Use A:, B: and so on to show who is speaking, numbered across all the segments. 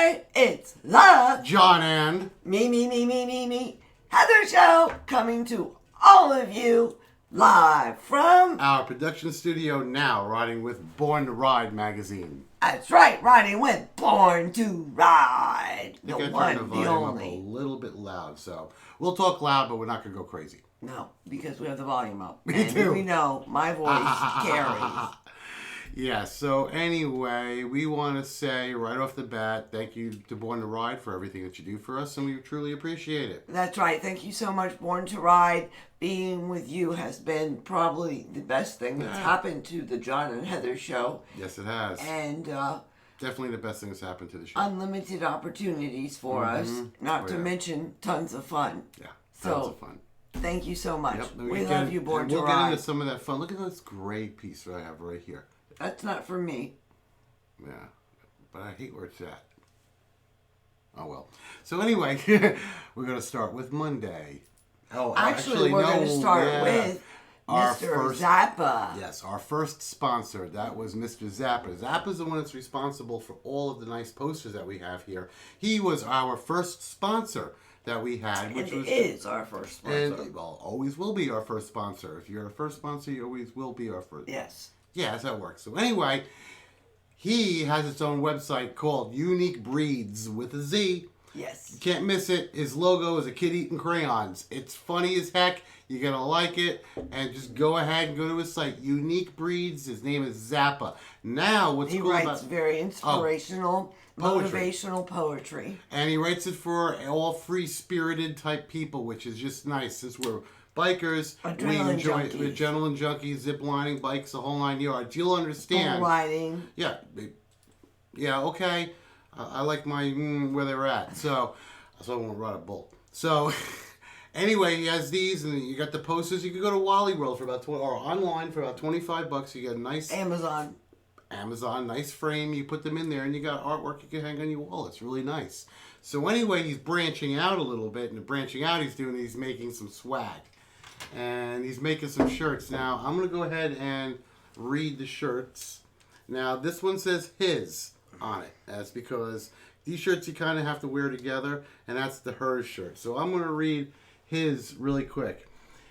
A: right, it's the
B: John and
A: me, Heather Show, coming to all of you live from
B: our production studio now, riding with Born to Ride magazine.
A: That's right, riding with Born to Ride.
B: I think I turned the volume up a little bit loud, so we'll talk loud, but we're not going to go crazy.
A: No, because we have the volume up.
B: We do.
A: We know my voice carries.
B: Yeah, so anyway, we want to say right off the bat, thank you to Born to Ride for everything that you do for us, and we truly appreciate it.
A: That's right. Thank you so much, Born to Ride. Being with you has been probably the best thing that's happened to the John and Heather Show.
B: Yes, it has.
A: And
B: definitely the best thing that's happened to the show.
A: Unlimited opportunities for us, not to mention tons of fun.
B: Yeah, tons of fun.
A: Thank you so much.
B: Yep,
A: we love you, Born to Ride.
B: We'll get into some of that fun. Look at this gray piece that I have right here.
A: That's not for me.
B: Yeah, but I hate where it's at. Oh, well. So anyway, we're going to start with Monday.
A: Oh, actually we're going to start with Mr. Zappa.
B: Yes, our first sponsor. That was Mr. Zappa. Zappa's the one that's responsible for all of the nice posters that we have here. He was our first sponsor that we had. Which
A: is our first sponsor.
B: And, well, always will be our first sponsor. If you're our first sponsor, you always will be our first.
A: Yes.
B: Yeah, that's how it works. So anyway, he has its own website called Unique Breedz with a Z.
A: Yes.
B: You can't miss it. His logo is a kid eating crayons. It's funny as heck. You're going to like it. And just go ahead and go to his site. Unique Breedz. His name is Zappa. Now, what's cool about... He
A: writes very inspirational, motivational poetry.
B: And he writes it for all free-spirited type people, which is just nice. Since we're bikers, we enjoy adrenaline junkies, zip lining, bikes, the whole 9 yards. You'll understand.
A: Bull riding.
B: Yeah. Yeah, okay. I like my where they were at. So I won't ride a bull. So anyway, he has these, and you got the posters. You can go to Wally World for about or online for about $25. You get a nice
A: Amazon,
B: nice frame. You put them in there, and you got artwork you can hang on your wall. It's really nice. So anyway, he's branching out a little bit, and branching out, he's making some swag, and he's making some shirts. Now I'm gonna go ahead and read the shirts. Now this one says his on it. That's because these shirts you kind of have to wear together, and that's the hers shirt. So I'm going to read his really quick.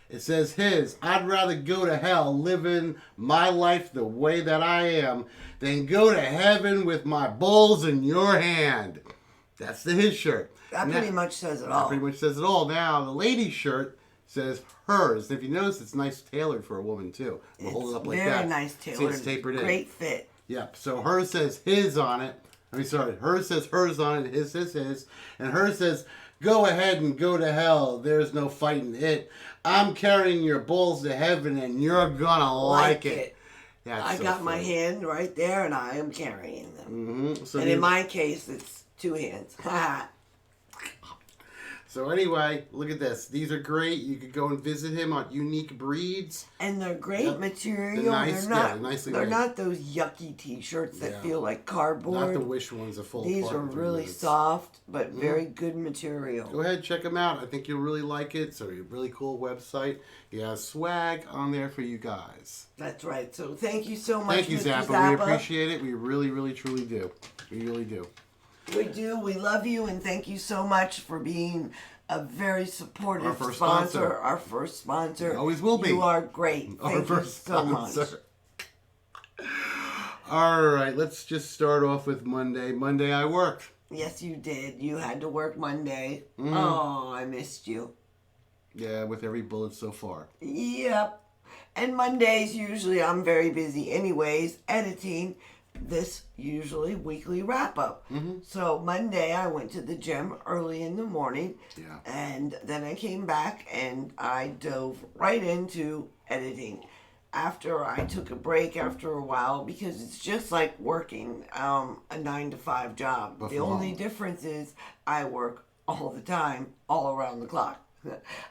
B: It says his, I'd rather go to hell living my life the way that I am than go to heaven with my balls in your hand. That's the his shirt.
A: That pretty much says it all.
B: That pretty much says it all. Now, the lady's shirt says hers. If you notice, it's nice tailored for a woman, too. We'll hold it up like that.
A: Very nice tailored.
B: See, it's tapered in.
A: Great fit.
B: Yep, so hers says his on it. Hers says hers on it, his says his. And hers says, go ahead and go to hell. There's no fighting it. I'm carrying your balls to heaven, and you're gonna like it. Yeah,
A: I got my hand right there, and I am carrying them.
B: Mm-hmm. So
A: and in my case, it's two hands.
B: So anyway, look at this. These are great. You could go and visit him on Unique Breedz.
A: And they're great material. They're not those yucky T-shirts that feel like cardboard.
B: Not the Wish ones that fall apart.
A: These are really soft, but very good material.
B: Go ahead, check them out. I think you'll really like it. It's a really cool website. He has swag on there for you guys.
A: That's right. So thank you so much,
B: Thank you,
A: Mr.
B: Zappa. We appreciate it. We really, really, truly do. We really do.
A: We do. We love you, and thank you so much for being a very supportive sponsor. Our first sponsor.
B: We always will be.
A: You are great. Thank you so much.
B: All right, let's just start off with Monday. Monday I worked.
A: Yes, you did. You had to work Monday. Mm-hmm. Oh, I missed you.
B: Yeah, with every bullet so far.
A: Yep. And Mondays, usually I'm very busy anyways, editing this usually weekly wrap-up. Mm-hmm. So Monday I went to the gym early in the morning, and then I came back and I dove right into editing. After I took a break after a while, because it's just like working a 9-to-5 job. The only difference is I work all the time, all around the clock.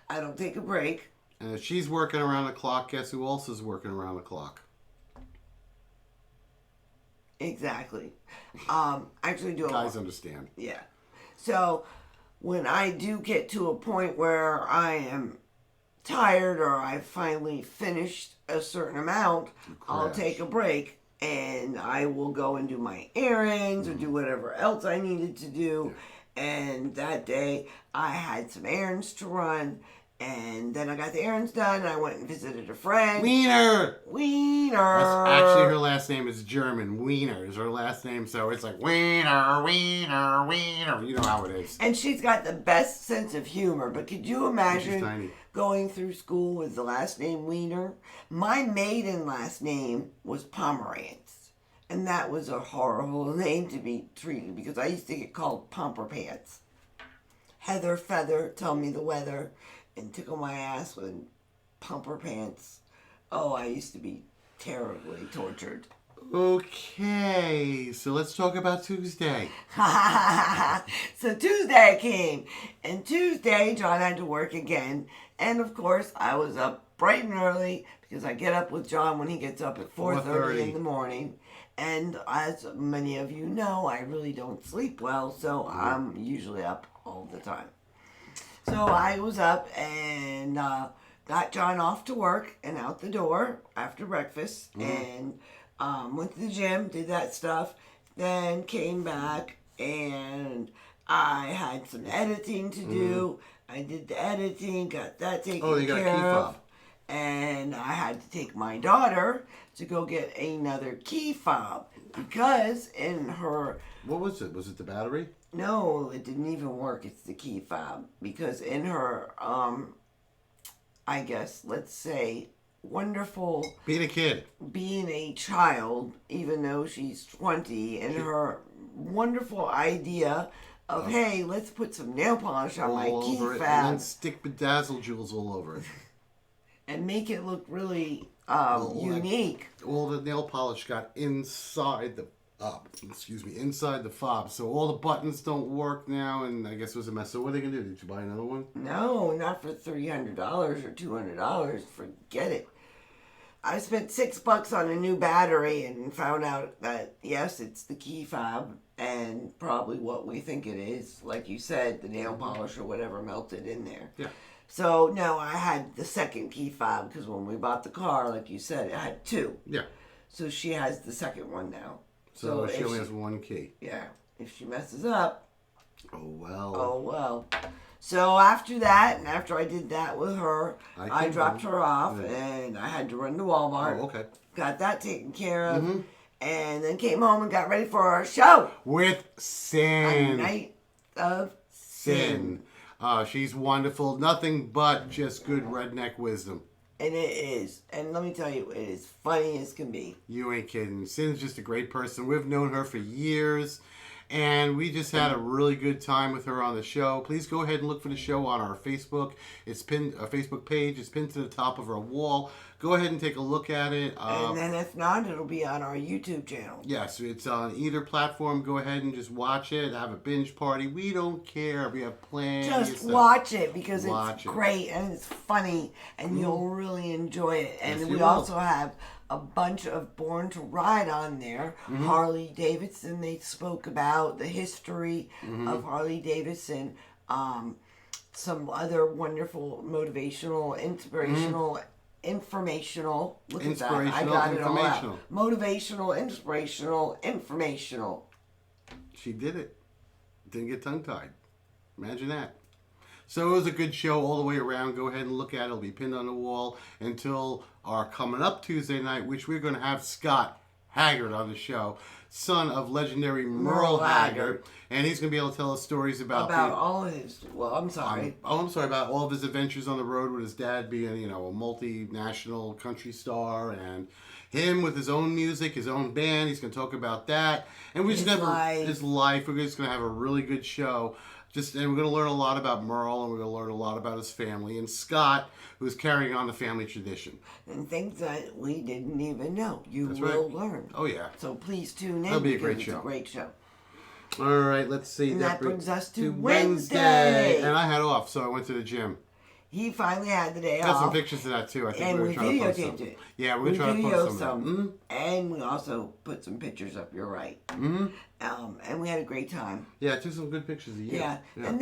A: I don't take a break.
B: And if she's working around the clock, guess who else is working around the clock?
A: Exactly. Actually do
B: Guys understand.
A: Yeah. So when I do get to a point where I am tired or I finally finished a certain amount, I'll take a break and I will go and do my errands or do whatever else I needed to do. And that day I had some errands to run, and then I got the errands done and I went and visited a friend.
B: Wiener!
A: Wiener!
B: That's actually, her last name is German. Wiener is her last name, so it's like Wiener, Wiener, Wiener. You know how it is.
A: And she's got the best sense of humor, but could you imagine going through school with the last name Wiener? My maiden last name was Pomerantz, and that was a horrible name to be treated because I used to get called Pomper Pants. Heather Feather, tell me the weather, and tickle my ass with Pomper Pants. Oh, I used to be terribly tortured.
B: Okay, so let's talk about Tuesday.
A: So Tuesday came, and Tuesday John had to work again, and of course I was up bright and early because I get up with John when he gets up at 4:30 in the morning, and as many of you know, I really don't sleep well, so I'm usually up all the time. So I was up and got John off to work and out the door after breakfast, and went to the gym, did that stuff, then came back and I had some editing to do. I did the editing, got that taken
B: Oh, you got a key
A: care of.
B: fob.
A: And I had to take my daughter to go get another key fob because in her...
B: What was it? Was it the battery?
A: No, it didn't even work. It's the key fob. Because in her, I guess, let's say, wonderful...
B: Being a kid.
A: Being a child, even though she's 20, and her wonderful idea of, hey, let's put some nail polish on my key fob.
B: And then stick bedazzle jewels all over it.
A: And make it look really unique.
B: All the nail polish got inside the inside the fob. So all the buttons don't work now, and I guess it was a mess. So what are they gonna do? Did you buy another one?
A: No, not for $300 or $200. Forget it. I spent $6 on a new battery and found out that yes, it's the key fob and probably what we think it is. Like you said, the nail polish or whatever melted in there.
B: Yeah.
A: So no, I had the second key fob because when we bought the car, like you said, it had two.
B: Yeah.
A: So she has the second one now.
B: So she only has one key.
A: Yeah. If she messes up.
B: Oh well.
A: Oh well. So after that, and after I did that with her, I dropped her off, and I had to run to Walmart.
B: Oh, okay.
A: Got that taken care of, and then came home and got ready for our show.
B: With Sin.
A: A Night of Sin.
B: She's wonderful. Nothing but just good redneck wisdom.
A: And it is. And let me tell you, it is funny as can be.
B: You ain't kidding. Sin's just a great person. We've known her for years. And we just had a really good time with her on the show. Please go ahead and look for the show on our Facebook. It's pinned, our Facebook page. It's pinned to the top of our wall. Go ahead and take a look at it.
A: And then if not, it'll be on our YouTube channel.
B: Yes, it's on either platform. Go ahead and just watch it. Have a binge party. We don't care. We have plans.
A: Just watch it because it's great and it's funny and you'll really enjoy it. And
B: yes,
A: we also have a bunch of Born to Ride on there. Harley Davidson, they spoke about the history of Harley Davidson. Some other wonderful motivational, inspirational, informational. Look at that. I got it all out. Motivational, inspirational, informational.
B: She did it. Didn't get tongue-tied. Imagine that. So it was a good show all the way around. Go ahead and look at it. It'll be pinned on the wall until our coming up Tuesday night, which we're going to have Scott Haggard on the show, son of legendary Merle Haggard. And he's going to be able to tell us stories about
A: all his, I'm sorry.
B: About all of his adventures on the road with his dad being, a multinational country star, and him with his own music, his own band. He's going to talk about that. And we're just going to his life. We're just going to have a really good show. And we're going to learn a lot about Merle, and we're going to learn a lot about his family, and Scott, who's carrying on the family tradition.
A: And things that we didn't even know. You will learn.
B: Oh, yeah.
A: So please tune in.
B: That'll be a great show.
A: It's a great show.
B: All right, let's see.
A: And that brings us to Wednesday.
B: And I had off, so I went to the gym.
A: He finally had the day off.
B: Got some pictures of that, too. I think
A: and
B: we were trying to post
A: videotaped
B: some.
A: it.
B: Yeah, we're trying to post some.
A: And we also put some pictures up, you're right. And we had a great time.
B: Yeah, took some good pictures of you.
A: Yeah. And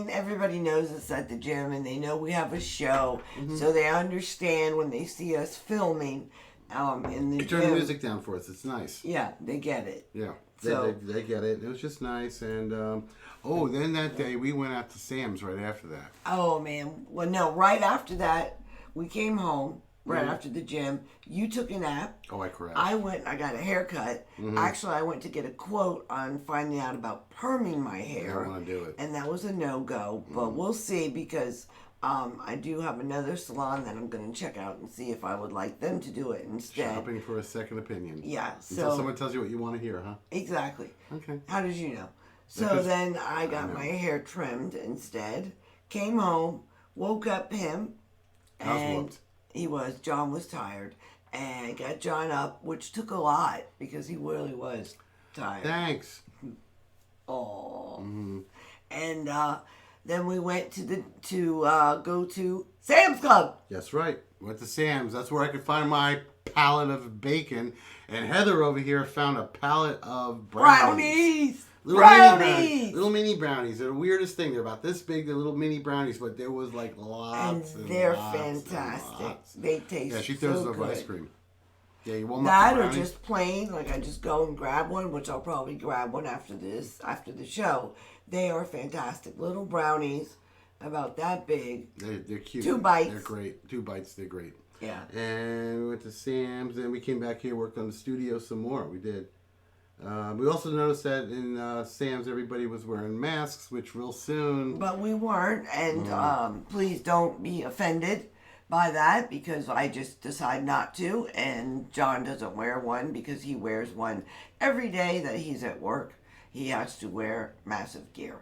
A: everybody knows us at the gym, and they know we have a show, so they understand when they see us filming in the
B: You
A: gym.
B: turn the music down for us. It's nice.
A: Yeah, they get it.
B: Yeah,
A: So
B: they get it. It was just nice. And, then that day we went out to Sam's right after that.
A: oh man, well no, right after that we came home. Right after the gym, you took a nap.
B: Oh, I crashed.
A: I went. I got a haircut. Actually, I went to get a quote on finding out about perming my hair.
B: I want to do it.
A: And that was a no-go. But we'll see because I do have another salon that I'm going to check out and see if I would like them to do it instead.
B: Shopping for a second opinion.
A: Yeah.
B: Until
A: So
B: someone tells you what you want to hear, huh?
A: exactly.
B: Okay.
A: How did you know? So
B: Because
A: then I got my hair trimmed instead. Came home, woke up him,
B: I was
A: and
B: whooped.
A: John was tired, and got John up, which took a lot because he really was tired.
B: Thanks.
A: Oh.
B: Mm-hmm.
A: And then we went to go to Sam's Club.
B: That's right. Went to Sam's. That's where I could find my pallet of bacon. And Heather over here found a pallet of brownies. Little mini brownies. They're the weirdest thing. They're about this big. They're little mini brownies, but there was like lots and
A: they're
B: lots
A: fantastic.
B: and lots.
A: They taste
B: Yeah, she throws
A: so
B: it over
A: good.
B: ice cream. Yeah, you want
A: That
B: the
A: or
B: brownies?
A: just plain, like I just go and grab one, which I'll probably grab one after the show. They are fantastic. Little brownies, about that big.
B: They're cute.
A: 2 bites.
B: They're great. 2 bites. They're great.
A: Yeah.
B: And we went to Sam's. Then we came back here, worked on the studio some more. We did. We also noticed that in Sam's, everybody was wearing masks, which real soon.
A: But we weren't, and please don't be offended by that because I just decide not to, and John doesn't wear one because he wears one every day that he's at work. He has to wear massive gear.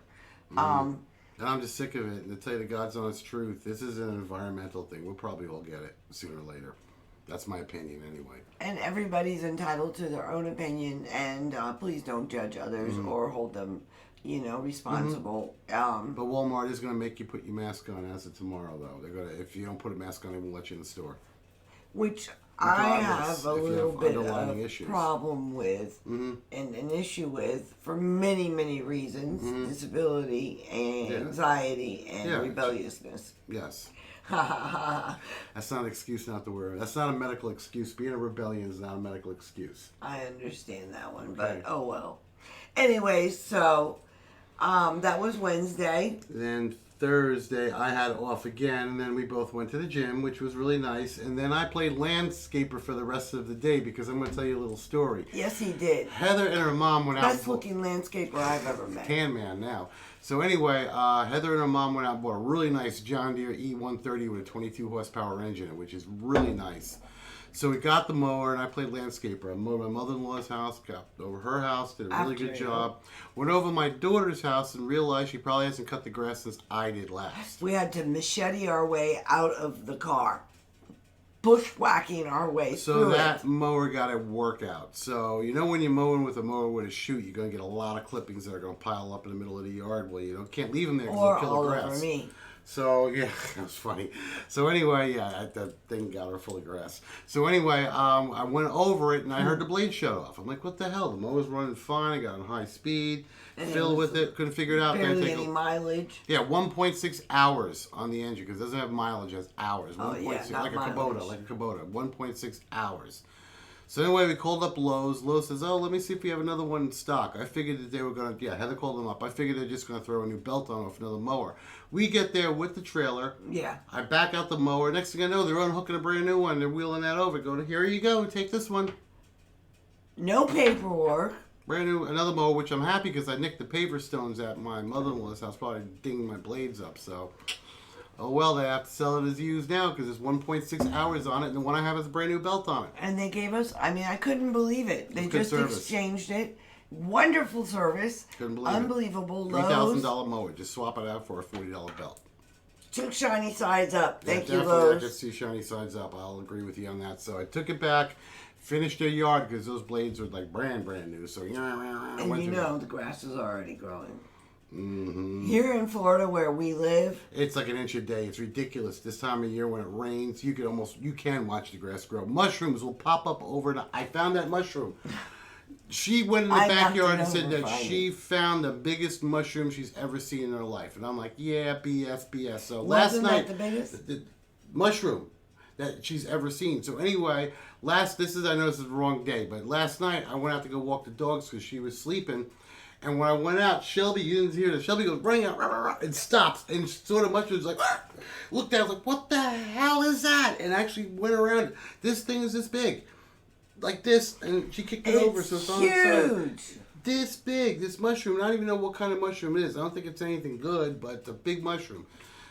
B: And I'm just sick of it. And to tell you the God's honest truth, this is an environmental thing. We'll probably all get it sooner or later. That's my opinion anyway.
A: And everybody's entitled to their own opinion, and please don't judge others or hold them, responsible.
B: But Walmart is going to make you put your mask on as of tomorrow, though. They're going to, if you don't put a mask on, they won't let you in the store.
A: Which I
B: Regardless,
A: have a
B: if you
A: little
B: have
A: bit
B: underlying
A: of
B: issues.
A: problem with, and an issue with, for many, many reasons, disability, and anxiety, and rebelliousness.
B: Yes. That's not an excuse not to wear it. That's not a medical excuse. Being a rebellion is not a medical excuse.
A: I understand that one,
B: Okay.
A: but oh well. Anyways, so that was Wednesday.
B: Then Thursday, I had off again, and then we both went to the gym, which was really nice. And then I played landscaper for the rest of the day because I'm going to tell you a little story.
A: Yes, he did.
B: Heather and her mom went out.
A: Best looking landscaper I've ever met.
B: Tan man now. So anyway, Heather and her mom went out and bought a really nice John Deere E130 with a 22 horsepower engine in it, which is really nice. So we got the mower, and I played landscaper. I mowed my mother-in-law's house, got over her house, did a really good job. Went over my daughter's house and realized she probably hasn't cut the grass since I did last.
A: We had to machete our way out of the car. Bushwhacking our way
B: So
A: through
B: that
A: it.
B: mower got a workout. So you know when you're mowing with a mower with a chute, you're going to get a lot of clippings that are going to pile up in the middle of the yard. Well, you can't leave them there because
A: Or
B: they'll kill
A: all
B: the grass.
A: over me.
B: So, yeah, that was funny. So, anyway, yeah, that thing got her full of grass. So, anyway, I went over it, and I heard the blade shut off. I'm like, what the hell? The mower's running fine. I got on high speed. Fiddled with it. Couldn't figure it out.
A: Barely any mileage.
B: Yeah, 1.6 hours on the engine, because it doesn't have mileage, it has hours.
A: Oh,
B: 1.6,
A: yeah, not
B: like
A: mileage.
B: a Kubota. 1.6 hours. So anyway, we called up Lowe's. Lowe's says, oh, let me see if we have another one in stock. I figured that they were going to, Heather called them up. I figured they're just going to throw a new belt on off another mower. We get there with the trailer.
A: Yeah.
B: I back out the mower. Next thing I know, they're unhooking a brand new one. They're wheeling that over. Going, here you go. Take this one.
A: No paperwork.
B: Brand new, another mower, which I'm happy because I nicked the paver stones at my mother-in-law's house. Probably dinging my blades up, so... Oh, well, they have to sell it as used now because there's 1.6 hours on it, and the one I have has a brand new belt on it.
A: And they gave us, I couldn't believe it. They just exchanged it. Wonderful service.
B: Couldn't believe
A: Unbelievable.
B: it. $3,000 mower. Just swap it out for a $40 belt.
A: Took shiny sides up. Thank you,
B: definitely. I
A: Lowe's.
B: just see shiny sides up. I'll agree with you on that. So I took it back, finished their yard because those blades were like brand new. So
A: And you know the grass is already growing.
B: Mm-hmm.
A: Here in Florida where we live,
B: it's like an inch a day. It's ridiculous. This time of year when it rains, you can watch the grass grow. Mushrooms will pop up over. I found that mushroom. She went in the backyard and said that she found the biggest mushroom she's ever seen in her life. And I'm like, yeah, BS. So last night,
A: that the biggest?
B: the mushroom. that she's ever seen. So anyway, I know this is the wrong day, but last night I went out to go walk the dogs because she was sleeping. And when I went out, Shelby, you didn't hear this, Shelby goes running out, rah, rah, rah, and stops, and sort of much was like, ah! Looked at it, like, what the hell is that? And actually went around. This thing is this big, like this, and she kicked it over, so it's on its side. This big, this mushroom. I don't even know what kind of mushroom it is. I don't think it's anything good, but it's a big mushroom.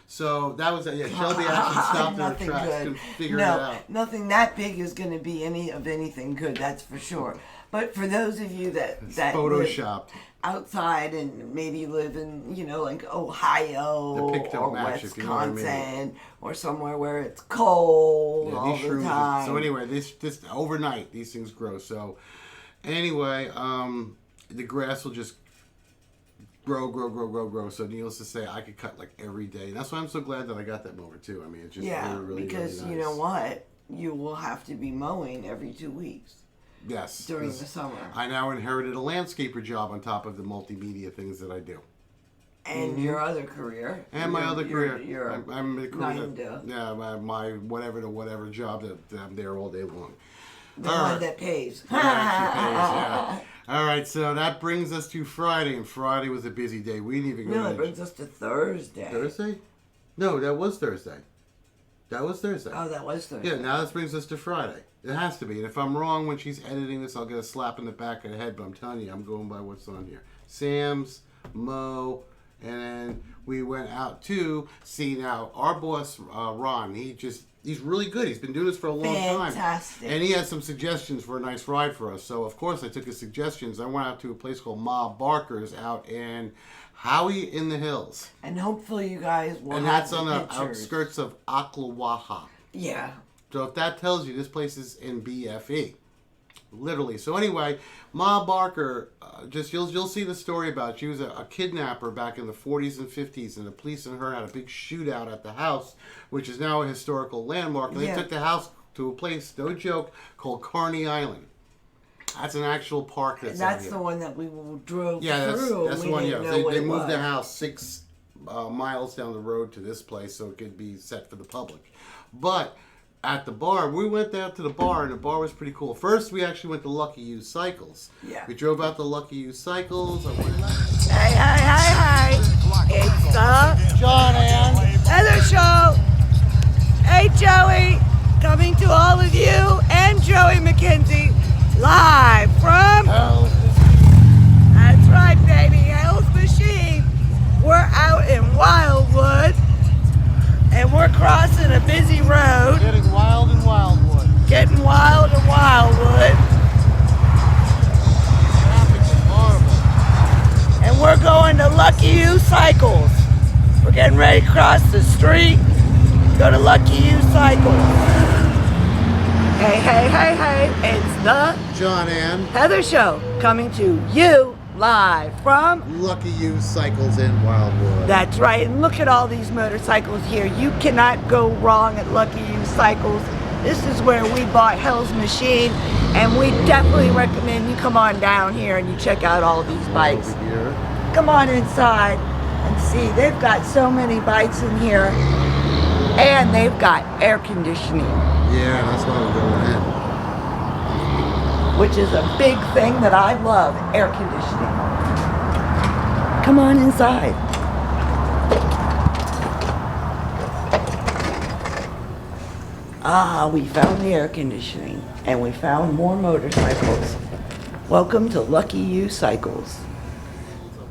B: So that was it. Yeah, Shelby actually stopped in her tracks and figured it out.
A: Nothing that big is going to be anything good. That's for sure. But for those of you that
B: photoshopped
A: outside and maybe live in, like Ohio or Wisconsin or somewhere where it's cold all the time.
B: So anyway, this overnight these things grow. So anyway, the grass will just grow. So needless to say, I could cut like every day. And that's why I'm so glad that I got that mower too. I mean, it's just really
A: because
B: really nice.
A: You know what? You will have to be mowing every 2 weeks.
B: Yes.
A: During the summer.
B: I now inherited a landscaper job on top of the multimedia things that I do.
A: And your other career.
B: And my other career.
A: I'm
B: the career. My whatever job that I'm there all day long.
A: The one that pays.
B: Yeah. All right, so that brings us to Friday, and Friday was a busy day. We didn't even go.
A: No, it brings us to Thursday.
B: Thursday? No, that was Thursday.
A: Oh, that was Thursday.
B: Yeah, now this brings us to Friday. It has to be. And if I'm wrong when she's editing this, I'll get a slap in the back of the head. But I'm telling you, I'm going by what's on here. Sam's, Mo, and then we went out to see now our boss, Ron. He's really good. He's been doing this for a long time.
A: Fantastic.
B: And he has some suggestions for a nice ride for us. So, of course, I took his suggestions. I went out to a place called Ma Barker's out in Howie in the Hills.
A: And hopefully you guys will
B: And
A: have
B: that's on the
A: pictures.
B: Outskirts of Ocklawaha.
A: Yeah.
B: So if that tells you, this place is in BFE. Literally. So anyway, Ma Barker, you'll see the story about it. She was a kidnapper back in the 40s and 50s, and the police and her had a big shootout at the house, which is now a historical landmark. And they took the house to a place, no joke, called Carney Island. That's an actual park that's out here.
A: The one that we drove through.
B: That's the one, yeah. They moved the house 6 miles down the road to this place so it could be set for the public. But at the bar, we went down to the bar, and the bar was pretty cool. First, we actually went to Lucky You Cycles.
A: Yeah.
B: We drove out to Lucky You Cycles.
A: Hey. It's the
B: John and
A: Heather Show. Hey, Joey. Coming to all of you and Joey McKenzie live from
B: Hell's
A: Machine. That's right, baby. Hell's Machine. We're out in Wildwood. And we're crossing a busy road.
B: Getting wild in Wildwood. Traffic is horrible.
A: And we're going to Lucky You Cycles. We're getting ready to cross the street. Go to Lucky You Cycles. Hey. It's the
B: John and
A: Heather Show coming to you live from
B: Lucky You Cycles in Wildwood.
A: That's right, and look at all these motorcycles here. You cannot go wrong at Lucky You Cycles. This is where we bought Hell's Machine, and we definitely recommend you come on down here and you check out all these bikes.
B: Over here.
A: Come on inside and see. They've got so many bikes in here, and they've got air conditioning.
B: Yeah, that's why we're going in.
A: Which is a big thing that I love, air conditioning. Come on inside. We found the air conditioning, and we found more motorcycles. Welcome to Lucky You Cycles.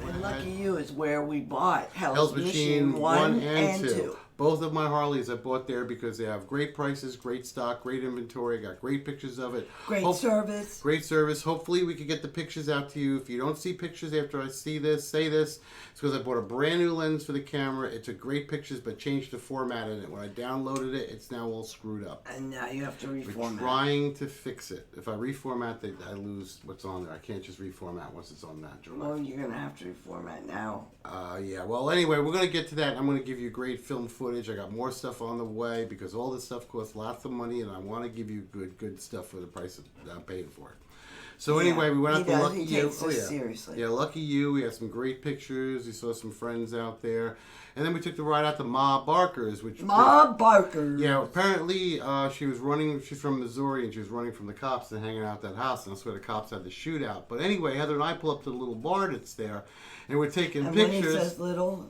A: And Lucky You is where we bought Hell's Machine 1 and 2.
B: Both of my Harleys I bought there because they have great prices, great stock, great inventory. Got great pictures of it.
A: Great service.
B: Great service. Hopefully we can get the pictures out to you. If you don't see pictures after I say this, it's because I bought a brand new lens for the camera. It took great pictures but changed the format in it. When I downloaded it, it's now all screwed up.
A: And now you have to reformat.
B: We're trying to fix it. If I reformat it, I lose what's on there. I can't just reformat once it's on that drive.
A: Well, you're going to have to reformat now.
B: Yeah. Well, anyway, we're going to get to that. I'm going to give you great film footage. I got more stuff on the way because all this stuff costs lots of money, and I want to give you good stuff for the price that I'm paying for it. So anyway, we went out to Lucky
A: He
B: You.
A: takes us seriously.
B: Yeah, Lucky You. We had some great pictures. We saw some friends out there. And then we took the ride out to Ma Barker's,
A: Ma Barker's.
B: Yeah, apparently she was running. She's from Missouri, and she was running from the cops and hanging out at that house. And that's where the cops had the shootout. But anyway, Heather and I pull up to the little bar that's there, and we're taking pictures.
A: When he says little,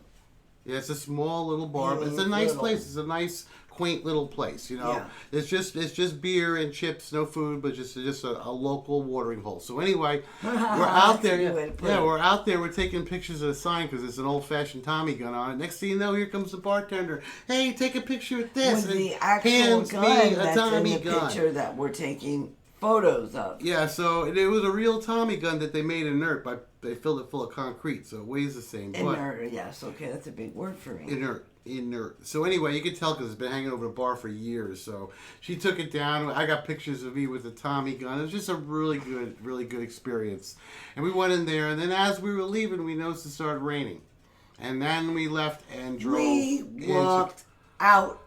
B: yeah, it's a small little bar, but it's a nice place. It's a nice, quaint little place. You know,
A: yeah.
B: it's just beer and chips, no food, but just a local watering hole. So anyway, we're out there. Yeah, we're out there. We're taking pictures of the sign because it's an old-fashioned Tommy gun on it. Next thing you know, here comes the bartender. Hey, take a picture with this.
A: With
B: and
A: the actual
B: hands
A: gun
B: me a
A: that's
B: Tommy
A: in the
B: gun.
A: picture that we're taking photos of.
B: Yeah, so it was a real Tommy gun that they made inert, but they filled it full of concrete, so it weighs the same.
A: Inert, yes, okay, that's a big word for me.
B: Inert. So anyway, you can tell because it's been hanging over the bar for years. So she took it down. I got pictures of me with the Tommy gun. It was just a really good experience. And we went in there, and then as we were leaving, we noticed it started raining. And then we left and drove.
A: We walked out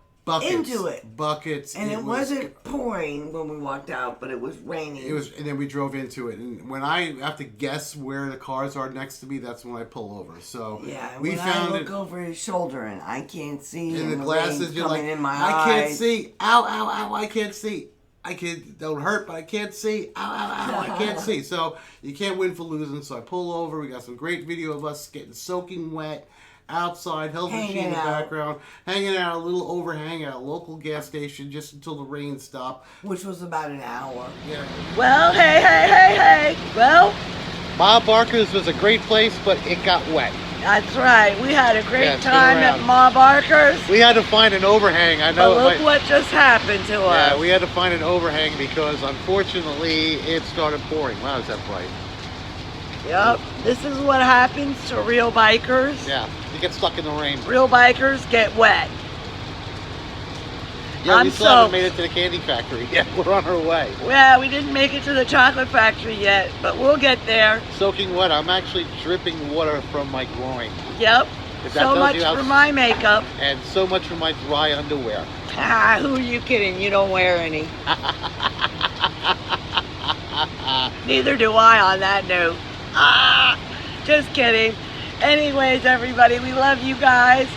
A: into it.
B: Buckets.
A: And it wasn't pouring when we walked out, but it was raining.
B: It was, and then we drove into it. And when I have to guess where the cars are next to me, that's when I pull over. So
A: yeah,
B: we
A: when
B: found
A: I look over his shoulder and I can't see,
B: and the
A: rain's
B: glasses, you're like,
A: in my
B: I
A: eyes.
B: can't see. Ow, ow, ow! I can't see. I can't. Don't hurt, but I can't see. Ow, ow, ow! I can't see. So you can't win for losing. So I pull over. We got some great video of us getting soaking wet. Outside, held machine in the background, hanging out a little overhang at a local gas station just until the rain stopped.
A: Which was about an hour.
B: Yeah.
A: Well, hey. Well,
B: Ma Barker's was a great place, but it got wet.
A: That's right. We had a great time at Ma Barker's.
B: We had to find an overhang. I know.
A: But look what just happened to us.
B: Yeah, we had to find an overhang because unfortunately it started pouring. Wow, is that bright?
A: Yep. This is what happens to real bikers.
B: Yeah, you get stuck in the rain.
A: Real bikers get wet.
B: Yeah, we still haven't made it to the candy factory yet. We're on our way.
A: Yeah, we didn't make it to the chocolate factory yet, but we'll get there.
B: Soaking wet. I'm actually dripping water from my groin.
A: Yep. So much for my makeup.
B: And so much for my dry underwear.
A: Ah, who are you kidding? You don't wear any. Neither do I on that note. Ah, just kidding. Anyways, everybody, we love you guys.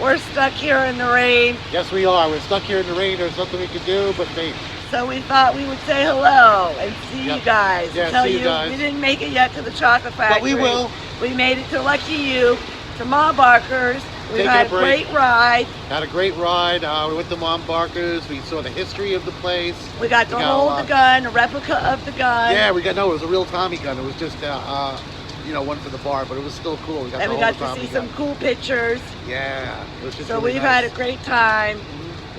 A: We're stuck here in the rain.
B: Yes, we are. We're stuck here in the rain. There's nothing we can do but wait.
A: So we thought we would say hello and see you guys.
B: Yeah,
A: Tell
B: see you guys.
A: We didn't make it yet to the chocolate factory.
B: But we will.
A: We made it to Lucky You, to Ma Barker's. We had a great ride.
B: Had a great ride. We went to Ma Barker's. We saw the history of the place.
A: We got to hold the gun, a replica of the gun.
B: Yeah, it was a real Tommy gun. It was just one for the bar, but it was still cool. We got
A: to see some cool pictures.
B: Yeah, it was just
A: so
B: really
A: we've
B: nice.
A: had a great time.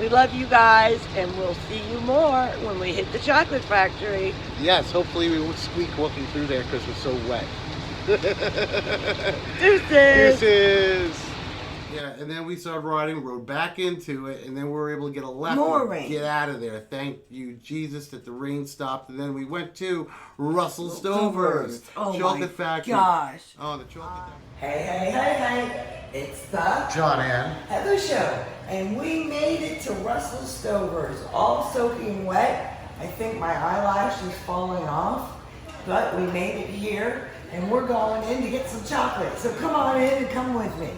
A: We love you guys, and we'll see you more when we hit the chocolate factory.
B: Yes, hopefully we won't squeak walking through there because we're so wet. Deuces. Yeah, and then we started riding, rode back into it, and then we were able to get a left and get out of there. Thank you, Jesus, that the rain stopped. And then we went to Russell Stover's chocolate factory.
A: Gosh.
B: Oh, the chocolate
A: factory. Hey. It's the
B: John and
A: Heather Show. And we made it to Russell Stover's, all soaking wet. I think my eyelash is falling off, but we made it here, and we're going in to get some chocolate. So come on in and come with me.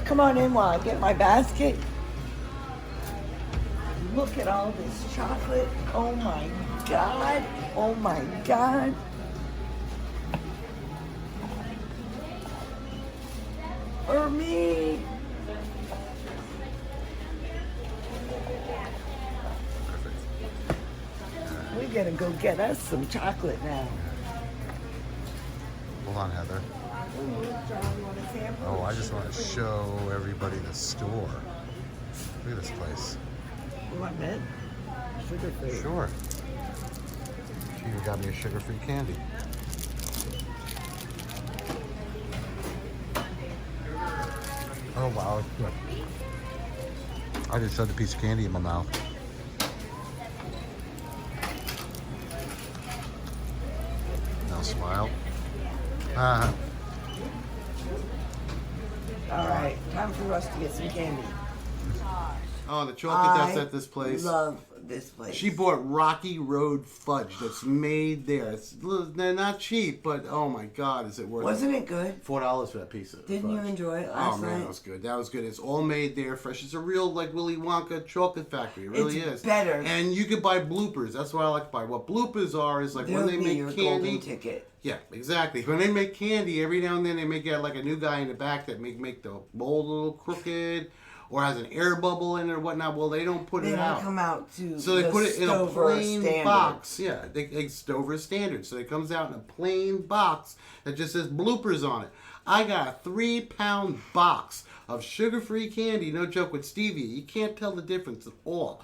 A: Come on in while I get my basket. Look at all this chocolate. Oh my God. Oh my God. For me. We're gonna go get us some chocolate now.
B: Hold on, Heather. Oh, I just want to show everybody the store. Look at this place.
A: You want mint? Sugar-free.
B: Sure. She even got me a sugar-free candy. Oh, wow. Look. I just shoved a piece of candy in my mouth. Now smile.
A: All right, time for us to get some candy.
B: Oh, the chocolate that's at this place.
A: I love this place.
B: She bought Rocky Road fudge that's made there. They're not cheap, but oh my God, is it worth it?
A: Wasn't it good?
B: $4 for that piece of
A: Didn't
B: fudge.
A: you enjoy it
B: Oh
A: last
B: man,
A: night?
B: that was good. That was good. It's all made there, fresh. It's a real like Willy Wonka chocolate factory. It really
A: It's
B: is.
A: better.
B: And you could buy bloopers. That's what I like to buy. What bloopers are is like when they make
A: your
B: candy.
A: golden ticket.
B: Yeah, exactly. When they make candy, every now and then they make get like a new guy in the back that make the mold a little crooked or has an air bubble in it or whatnot. Well, they don't put
A: They
B: it
A: don't
B: out.
A: come out to
B: So they
A: the
B: put it in a
A: Stover
B: plain
A: standard.
B: box. Yeah, it's Stover standard. So it comes out in a plain box that just says bloopers on it. I got a 3-pound box of sugar-free candy, no joke, with stevia. You can't tell the difference at all.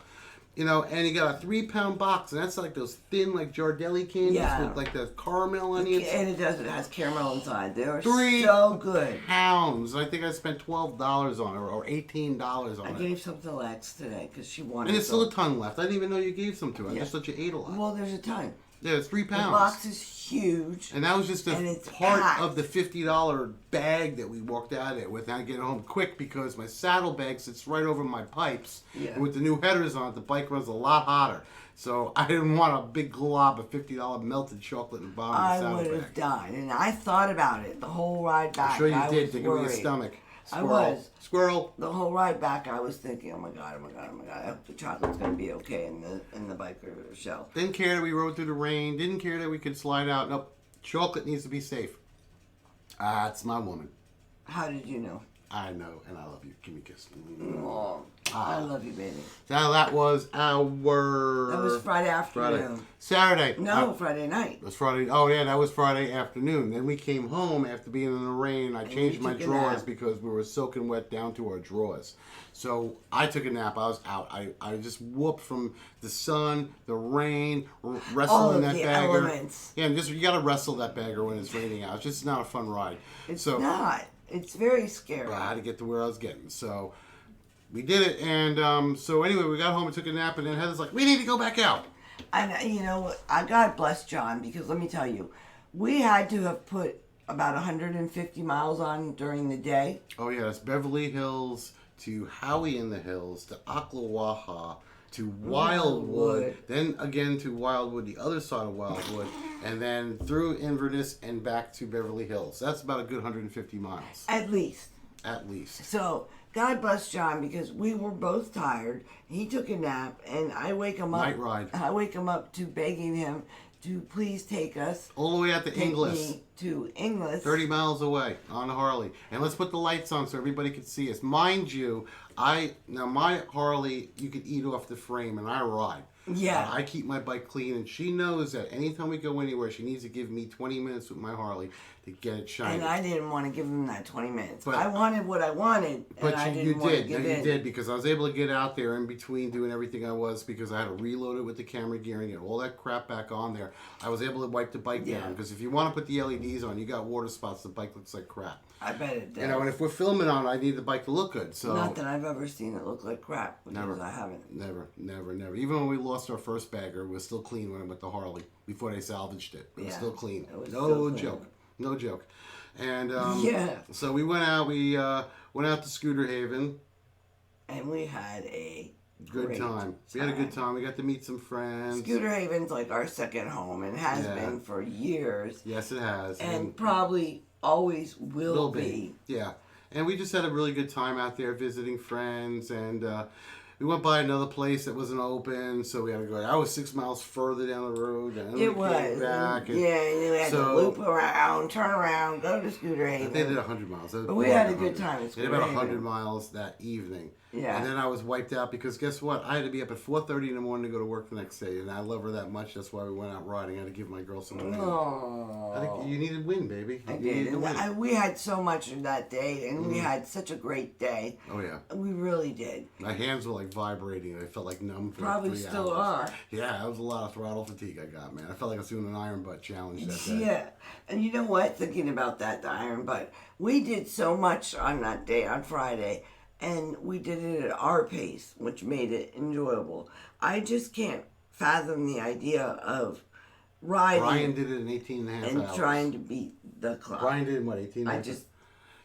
B: You know, and you got a 3-pound box, and that's like those thin, like Jardelli candies with like the caramel on the inside.
A: And it does. It has caramel inside. They are
B: 3
A: so good.
B: pounds. I think I spent $12 on it or $18 on
A: I
B: it.
A: gave some to Lex today because she wanted.
B: And there's still
A: some.
B: a ton left. I didn't even know you gave some to her. I
A: Yeah.
B: just thought you ate a lot.
A: Well, there's a ton.
B: Yeah, it's 3 pounds.
A: The box is huge.
B: And that was just
A: And
B: a
A: it's
B: part
A: packed.
B: of the $50 bag that we walked out of there with. And I get home quick because my saddlebag sits right over my pipes.
A: Yeah.
B: And with the new headers on it, the bike runs a lot hotter. So I didn't want a big glob of $50 melted chocolate in the bottom
A: I
B: of the
A: would
B: saddlebag.
A: have died, and I thought about it the whole ride back.
B: I'm sure you
A: I
B: did.
A: was
B: Think of your
A: worried.
B: stomach.
A: I
B: Squirrel.
A: was.
B: Squirrel.
A: The whole ride back, I was thinking, oh my god, oh my god, oh my god. I hope the chocolate's gonna be okay in the biker shelf.
B: Didn't care that we rode through the rain. Didn't care that we could slide out. Nope. Chocolate needs to be safe. That's my woman.
A: How did you know?
B: I know, and I love you. Give me a kiss.
A: Oh, I love you, baby.
B: Now that was our...
A: That was Friday afternoon.
B: Saturday.
A: No, Friday night.
B: It was Friday. Oh, yeah, that was Friday afternoon. Then we came home after being in the rain. I changed my
A: took a
B: drawers
A: nap.
B: because we were soaking wet down to our drawers. So I took a nap. I was out. I just whooped from the sun, the rain, wrestling
A: All of
B: that
A: the
B: bagger.
A: elements.
B: Yeah, and just you got to wrestle that bagger when it's raining out. It's just not a fun ride.
A: It's not. It's very scary.
B: I had to get to where I was getting. So we did it. And so anyway, we got home and took a nap. And then Heather's like, we need to go back out.
A: And you know, God bless John, because let me tell you, we had to have put about 150 miles on during the day.
B: Oh, yeah. That's Beverly Hills to Howie in the Hills to Ocklawaha to Wildwood, then again to Wildwood, the other side of Wildwood, and then through Inverness and back to Beverly Hills. That's about a good 150 miles.
A: At least.
B: At least.
A: So, God bless John, because we were both tired. He took a nap, and I wake him up.
B: Night ride.
A: I wake him up to begging him to please take us.
B: All the way out to
A: Take
B: Inglis.
A: me to Inglis.
B: 30 miles away on a Harley. And let's put the lights on so everybody can see us. Mind you, now my Harley, you can eat off the frame, and I ride.
A: Yeah.
B: I keep my bike clean, and she knows that anytime we go anywhere, she needs to give me 20 minutes with my Harley to get it shiny.
A: And I didn't want to give him that 20 minutes.
B: But-
A: I wanted what I wanted, and I
B: But you
A: didn't want to
B: did.
A: give
B: No,
A: in.
B: you did, because I was able to get out there in between doing everything I was, because I had to reload it with the camera gear and get all that crap back on there. I was able to wipe the bike
A: Yeah.
B: down, because if you want to put the LEDs on, you got water spots, the bike looks like crap.
A: I bet it does.
B: You know, and if we're filming on it, I need the bike to look good. So
A: Not that I've ever seen it look like crap, because
B: Never.
A: I haven't.
B: Never. Even when we lost our first bagger, it was still clean when I went to Harley before they salvaged it. It was
A: Yeah,
B: still clean.
A: it was
B: No
A: still clean.
B: joke. No joke. And
A: Yeah.
B: so we went out. We went out to Scooter Haven.
A: And we had a
B: Good
A: great
B: time. We had a good time. We got to meet some friends.
A: Scooter Haven's like our second home and has
B: Yeah.
A: been for years,
B: Yes, it has.
A: and probably always will be.
B: Yeah. And we just had a really good time out there visiting friends, and we went by another place that wasn't open, so we had to go. I was 6 miles further down the road, and then
A: It
B: we
A: was.
B: came back. And
A: Yeah, and you had to
B: so-
A: loop around, turn around, go to Scooter
B: They did
A: Haven.
B: 100 miles. That was
A: But we
B: more
A: had
B: than
A: a good
B: 100.
A: time at
B: They did
A: Scooter
B: about
A: Haven.
B: 100 miles that evening.
A: Yeah.
B: And then I was wiped out because guess what? I had to be up at 4:30 in the morning to go to work the next day, and I love her that much. That's why we went out riding. I had to give my girl some win. I think you needed win, baby.
A: I
B: You
A: did.
B: needed to win.
A: And we had so much in that day, and we had such a great day.
B: Oh yeah.
A: We really did.
B: My hands were like vibrating. I felt like numb for
A: Probably
B: like 3
A: still
B: hours.
A: are.
B: Yeah, that was a lot of throttle fatigue I got, man. I felt like I was doing an iron butt challenge that day.
A: Yeah. And you know what? Thinking about that, the iron butt, we did so much on that day, on Friday, and we did it at our pace, which made it enjoyable. I just can't fathom the idea of riding
B: Brian did it in 18 and a half
A: and
B: hours.
A: trying to beat the clock.
B: Brian did in what, 18 and a
A: I
B: half
A: just,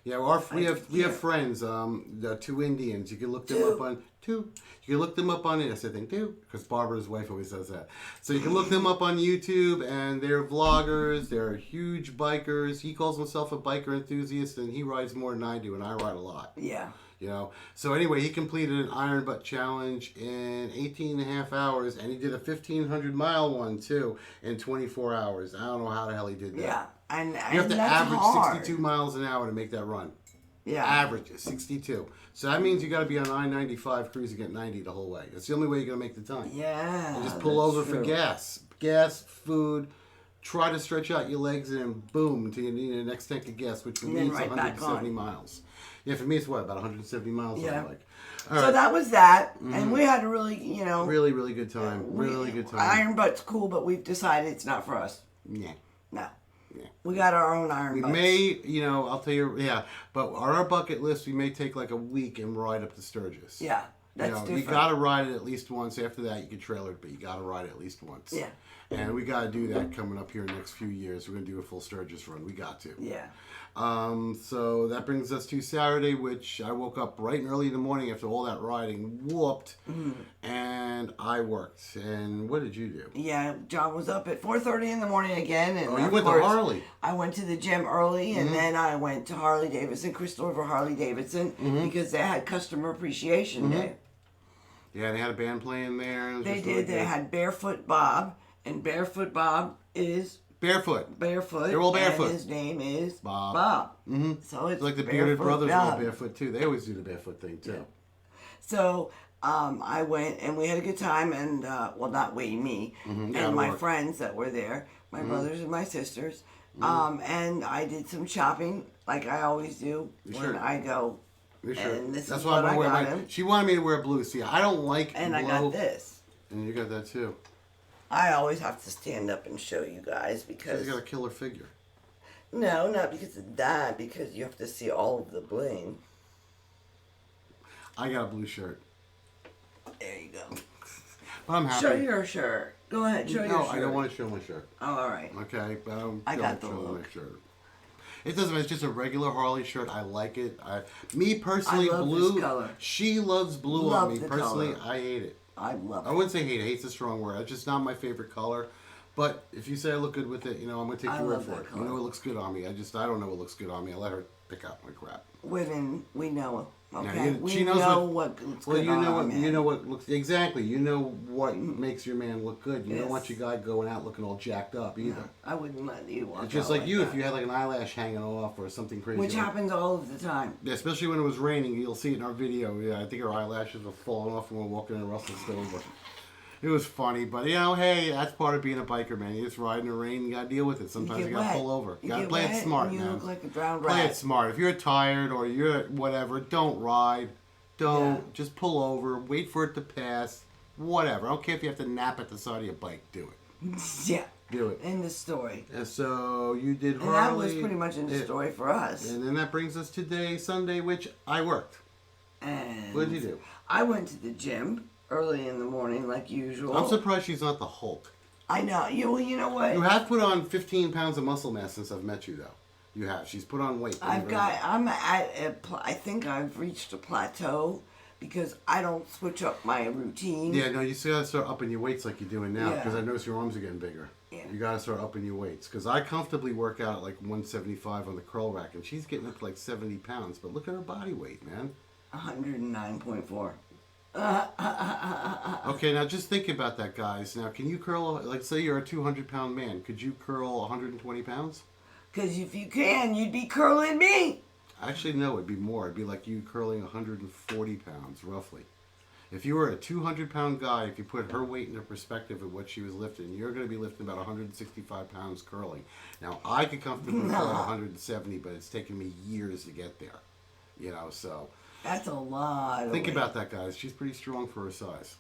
B: Yeah, we have friends, the two Indians. You can look them up on two. You can look them up on yes, I think two, because Barbara's wife always says that. So you can look them up on YouTube, and they're vloggers. They're huge bikers. He calls himself a biker enthusiast, and he rides more than I do, and I ride a lot.
A: Yeah.
B: You know, so anyway, he completed an Iron Butt Challenge in 18 and a half hours, and he did a 1,500-mile one, too, in 24 hours. I don't know how the hell he did that.
A: Yeah, and
B: you have to
A: that's
B: average
A: hard.
B: 62 miles an hour to make that run.
A: Yeah.
B: Average is 62. So that means you got to be on I-95 cruising at 90 the whole way. That's the only way you're going to make the time.
A: Yeah.
B: And just pull over for gas. Gas, food, try to stretch out your legs, and then boom, until you need the next tank of gas, which means
A: right
B: 170 miles. Yeah, for me it's what, about 170 miles on the bike. All
A: so
B: right.
A: that was that, and we had a really,
B: Really, really good time. Really good time.
A: Iron Butt's cool, but we've decided it's not for us.
B: Yeah.
A: No.
B: Yeah.
A: We got our own Iron
B: We
A: Butts.
B: may, I'll tell you, but on our bucket list, we may take like a week and ride up to Sturgis.
A: Yeah, that's different.
B: You got to ride it at least once. After that, you can trailer it, but you got to ride it at least once.
A: Yeah.
B: And we got to do that coming up here in the next few years. We're going to do a full Sturgis run. We got to.
A: Yeah.
B: So that brings us to Saturday, which I woke up bright and early in the morning after all that riding, whooped, and I worked. And what did you do?
A: Yeah, John was up at 4:30 in the morning again. And
B: you went to Harley.
A: I went to the gym early, and then I went to Harley Davidson, Crystal River Harley Davidson, because they had Customer Appreciation Day.
B: Yeah, they had a band playing there.
A: They did. They had Barefoot Bob, and Barefoot Bob is
B: barefoot.
A: They're
B: all barefoot.
A: And his name is
B: Bob.
A: Mm-hmm. So it's
B: like the Bearded Brothers
A: Bob.
B: are all barefoot too. They always do the barefoot thing too.
A: Yeah. So I went, and we had a good time, and not we, me, and my friends that were there, my brothers and my sisters, and I did some shopping like I always do when I go. And this
B: That's
A: is
B: why
A: what
B: I
A: I
B: wear
A: got him.
B: She wanted me to wear blue. See, I don't like
A: And
B: blue.
A: I got this.
B: And you got that too.
A: I always have to stand up and show you guys because...
B: You got a killer figure.
A: No, not because of that. Because you have to see all of the bling.
B: I got a blue shirt.
A: There you go.
B: But I'm happy.
A: Show your shirt. Go ahead, show your shirt.
B: No, I don't want to show my shirt.
A: Oh, all right.
B: Okay, but
A: I got the
B: show
A: look.
B: my shirt. It doesn't matter. It's just a regular Harley shirt. I like it. Me personally,
A: I love
B: blue.
A: this color.
B: She loves blue
A: Love
B: on me.
A: the
B: Personally,
A: color.
B: I hate it.
A: I love
B: I
A: it.
B: wouldn't say hate. Hate's a strong word. It's just not my favorite color. But if you say I look good with it, I'm going to take your word
A: love
B: for
A: that
B: it.
A: color.
B: You know it looks good on me. I don't know what looks good on me. I let her pick out my crap.
A: Women, we know. Okay,
B: Yeah,
A: we
B: she knows
A: know what looks
B: Well,
A: good
B: you
A: on
B: know
A: our
B: what
A: man.
B: you know what looks exactly. You know what makes your man look good. You don't want your guy going out looking all jacked up either.
A: No, I wouldn't let you walk
B: It's just
A: out
B: like you
A: that.
B: if you had like an eyelash hanging off or something crazy.
A: Which happens all of the time.
B: Yeah, especially when it was raining. You'll see it in our video. Yeah, I think her eyelashes were falling off when we were walking in Russell Stover. It was funny, but hey, that's part of being a biker, man. You just ride in the rain, you gotta deal with it. Sometimes you gotta pull over. You gotta play it smart,
A: you
B: man.
A: look like a drowned
B: Play
A: rat.
B: it smart. If you're tired or you're whatever, don't ride. Don't. Just pull over. Wait for it to pass. Whatever. I don't care if you have to nap at the side of your bike. Do it.
A: Yeah.
B: Do it.
A: In the story.
B: And so you did Harley.
A: And that was pretty much in the story for us.
B: And then that brings us to today, Sunday, which I worked.
A: And
B: What did you do?
A: I went to the gym early in the morning like usual.
B: I'm surprised she's not the Hulk.
A: I know. You know what?
B: You have put on 15 pounds of muscle mass since I've met you, though. You have. She's put on weight.
A: I think I've reached a plateau because I don't switch up my routine.
B: Yeah, no, you still gotta start upping your weights like you're doing now because
A: Yeah.
B: I notice your arms are getting bigger.
A: Yeah.
B: You gotta start upping your weights because I comfortably work out at like 175 on the curl rack and she's getting up to like 70 pounds. But look at her body weight, man.
A: 109.4.
B: Okay, now just think about that, guys. Now, can you curl, like say you're a 200-pound man, could you curl 120 pounds?
A: Because if you can, you'd be curling me.
B: Actually, no, it'd be more. It'd be like you curling 140 pounds, roughly. If you were a 200-pound guy, if you put her weight into perspective of what she was lifting, you're going to be lifting about 165 pounds curling. Now, I could comfortably curl 170, but it's taken me years to get there. So...
A: That's a lot of
B: Think
A: weight.
B: about that, guys. She's pretty strong for her size.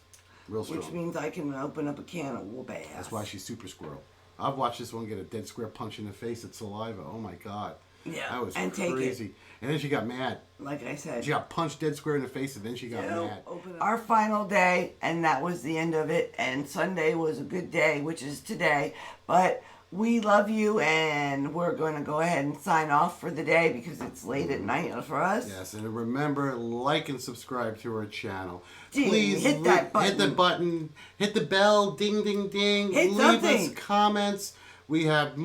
B: Real strong.
A: Which means I can open up a can of whoop ass.
B: That's why she's super squirrel. I've watched this one get a dead square punch in the face at Saliva. Oh my god.
A: Yeah,
B: That was
A: and take
B: crazy.
A: it.
B: And then she got mad.
A: Like I said.
B: She got punched dead square in the face and then she got mad.
A: Our final day, and that was the end of it. And Sunday was a good day, which is today. But We love you, and we're going to go ahead and sign off for the day because it's late at night for us.
B: Yes, and remember, like and subscribe to our channel.
A: Ding,
B: Please
A: hit that button.
B: hit the button, hit the bell, ding, ding, ding.
A: Hit
B: Leave
A: something.
B: us comments. We have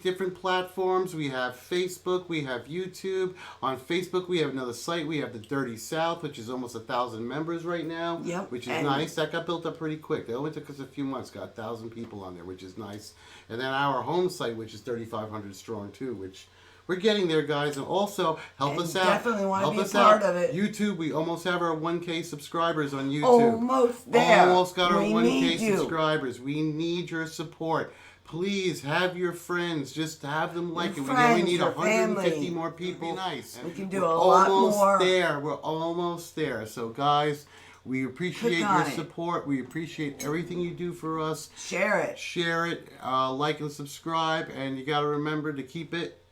B: different platforms. We have Facebook. We have YouTube. On Facebook, we have another site. We have the Dirty South, which is almost 1,000 members right now.
A: Yep.
B: Which is nice. That got built up pretty quick. It only took us a few months. Got 1,000 people on there, which is nice. And then our home site, which is 3,500 strong too, which we're getting there, guys. And also, help us out.
A: Definitely want to
B: Help
A: be a
B: us
A: part
B: out.
A: of it.
B: YouTube, we almost have our 1K subscribers on YouTube.
A: Almost there.
B: Almost got our
A: We
B: 1K
A: need you.
B: subscribers. We need your support. Please have your friends. Just have them like it. We know we
A: friends,
B: need
A: your
B: 150
A: family.
B: more people. Nice.
A: We can do a lot more.
B: Almost there. We're almost there. So, guys, we appreciate
A: Click on
B: your
A: it.
B: support. We appreciate everything you do for us.
A: Share it.
B: Share it. Like and subscribe. And you got to remember to keep it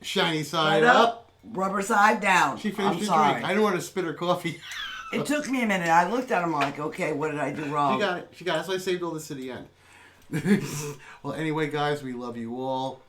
B: shiny side
A: Right
B: up.
A: Rubber side down.
B: She finished
A: I'm
B: her
A: sorry.
B: drink. I didn't want to spit her coffee.
A: It took me a minute. I looked at him like, okay, what did I do wrong?
B: She got it. She got it. That's why I saved all this to the end. Well, anyway, guys, we love you all.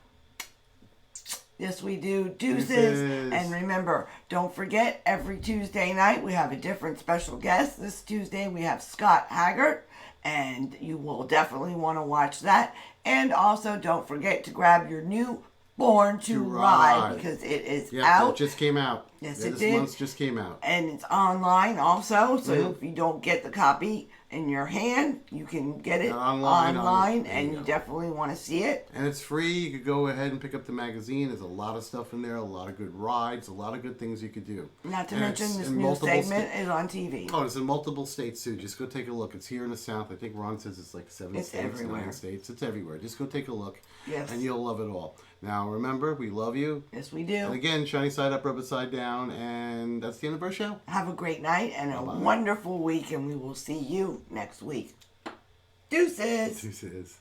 A: Yes, we do. Deuces.
B: Deuces.
A: And remember, don't forget, every Tuesday night we have a different special guest. This Tuesday we have Scott Haggart, and you will definitely want to watch that. And also, don't forget to grab your new Born to Ride because it is out.
B: It just came out.
A: Yes,
B: Yeah,
A: it
B: this
A: did.
B: month's just came out.
A: And it's online also, so
B: Mhm.
A: if you don't get the copy in your hand, you can get it
B: Online,
A: online
B: there
A: and
B: you
A: you
B: go.
A: definitely want to see it.
B: And it's free. You could go ahead and pick up the magazine. There's a lot of stuff in there, a lot of good rides, a lot of good things you could do.
A: Not to
B: And
A: mention
B: it's
A: this
B: in
A: new
B: multiple
A: segment is on TV.
B: Oh, it's in multiple states too. Just go take a look. It's here in the South. I think Ron says it's like 7
A: It's
B: states,
A: everywhere.
B: 9 states. It's everywhere. Just go take a look.
A: Yes.
B: And you'll love it all. Now, remember, we love you.
A: Yes, we do.
B: And again, shiny side up, rubber side down. And that's the end of our show.
A: Have a great night and a
B: Bye-bye.
A: wonderful week, and we will see you next week. Deuces.
B: Deuces.